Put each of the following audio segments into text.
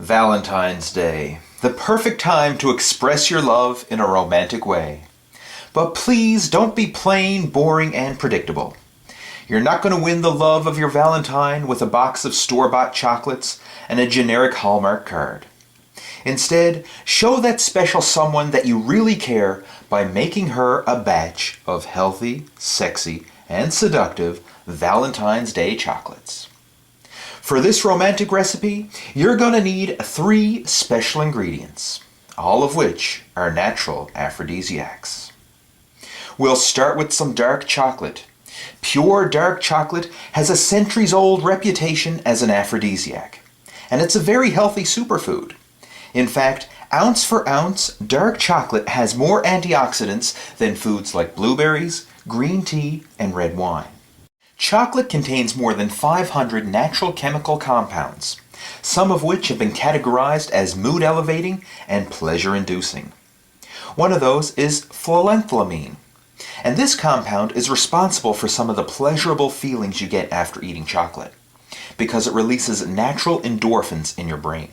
Valentine's Day, the perfect time to express your love in a romantic way. But please don't be plain, boring, and predictable. You're not going to win the love of your Valentine with a box of store-bought chocolates and a generic Hallmark card. Instead, show that special someone that you really care by making her a batch of healthy, sexy, and seductive Valentine's Day chocolates. For this romantic recipe, you're going to need 3 special ingredients, all of which are natural aphrodisiacs. We'll start with some dark chocolate. Pure dark chocolate has a centuries-old reputation as an aphrodisiac, and it's a very healthy superfood. In fact, ounce for ounce, dark chocolate has more antioxidants than foods like blueberries, green tea, and red wine. Chocolate contains more than 500 natural chemical compounds, some of which have been categorized as mood-elevating and pleasure-inducing. One of those is phenethylamine, and this compound is responsible for some of the pleasurable feelings you get after eating chocolate, because it releases natural endorphins in your brain.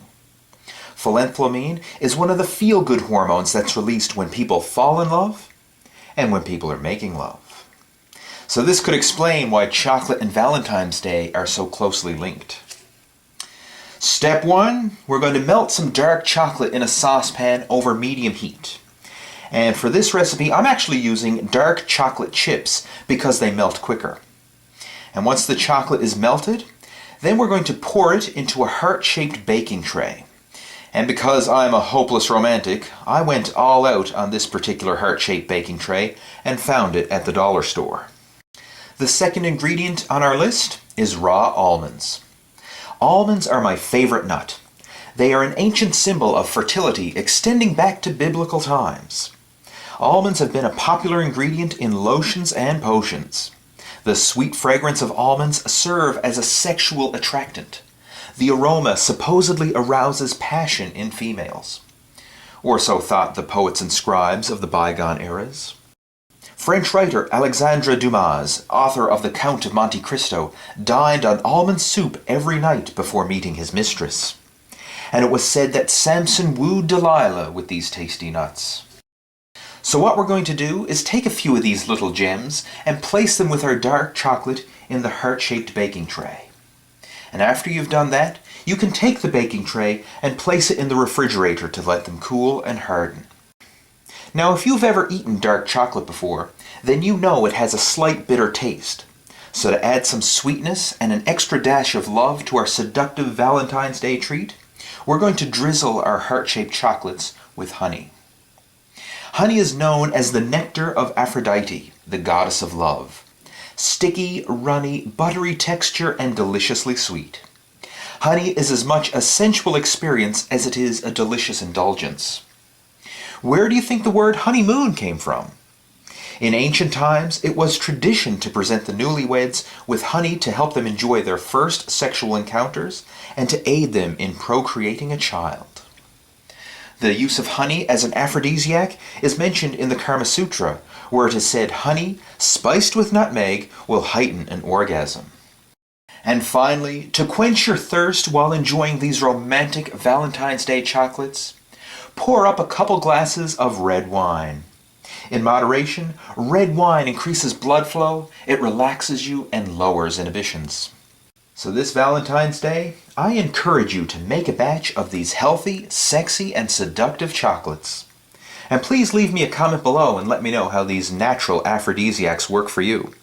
Phenethylamine is one of the feel-good hormones that's released when people fall in love and when people are making love. So this could explain why chocolate and Valentine's Day are so closely linked. Step 1, we're going to melt some dark chocolate in a saucepan over medium heat. And for this recipe, I'm actually using dark chocolate chips because they melt quicker. And once the chocolate is melted, then we're going to pour it into a heart-shaped baking tray. And because I'm a hopeless romantic, I went all out on this particular heart-shaped baking tray and found it at the dollar store. The second ingredient on our list is raw almonds. Almonds are my favorite nut. They are an ancient symbol of fertility extending back to biblical times. Almonds have been a popular ingredient in lotions and potions. The sweet fragrance of almonds serve as a sexual attractant. The aroma supposedly arouses passion in females. Or so thought the poets and scribes of the bygone eras. French writer Alexandre Dumas, author of The Count of Monte Cristo, dined on almond soup every night before meeting his mistress. And it was said that Samson wooed Delilah with these tasty nuts. So what we're going to do is take a few of these little gems and place them with our dark chocolate in the heart-shaped baking tray. And after you've done that, you can take the baking tray and place it in the refrigerator to let them cool and harden. Now, if you've ever eaten dark chocolate before, then you know it has a slight bitter taste. So to add some sweetness and an extra dash of love to our seductive Valentine's Day treat, we're going to drizzle our heart-shaped chocolates with honey. Honey is known as the nectar of Aphrodite, the goddess of love. Sticky, runny, buttery texture, and deliciously sweet. Honey is as much a sensual experience as it is a delicious indulgence. Where do you think the word honeymoon came from? In ancient times, it was tradition to present the newlyweds with honey to help them enjoy their first sexual encounters and to aid them in procreating a child. The use of honey as an aphrodisiac is mentioned in the Kama Sutra, where it is said honey, spiced with nutmeg, will heighten an orgasm. And finally, to quench your thirst while enjoying these romantic Valentine's Day chocolates, pour up a couple glasses of red wine. In moderation, red wine increases blood flow, it relaxes you, and lowers inhibitions. So this Valentine's Day, I encourage you to make a batch of these healthy, sexy, and seductive chocolates. And please leave me a comment below and let me know how these natural aphrodisiacs work for you.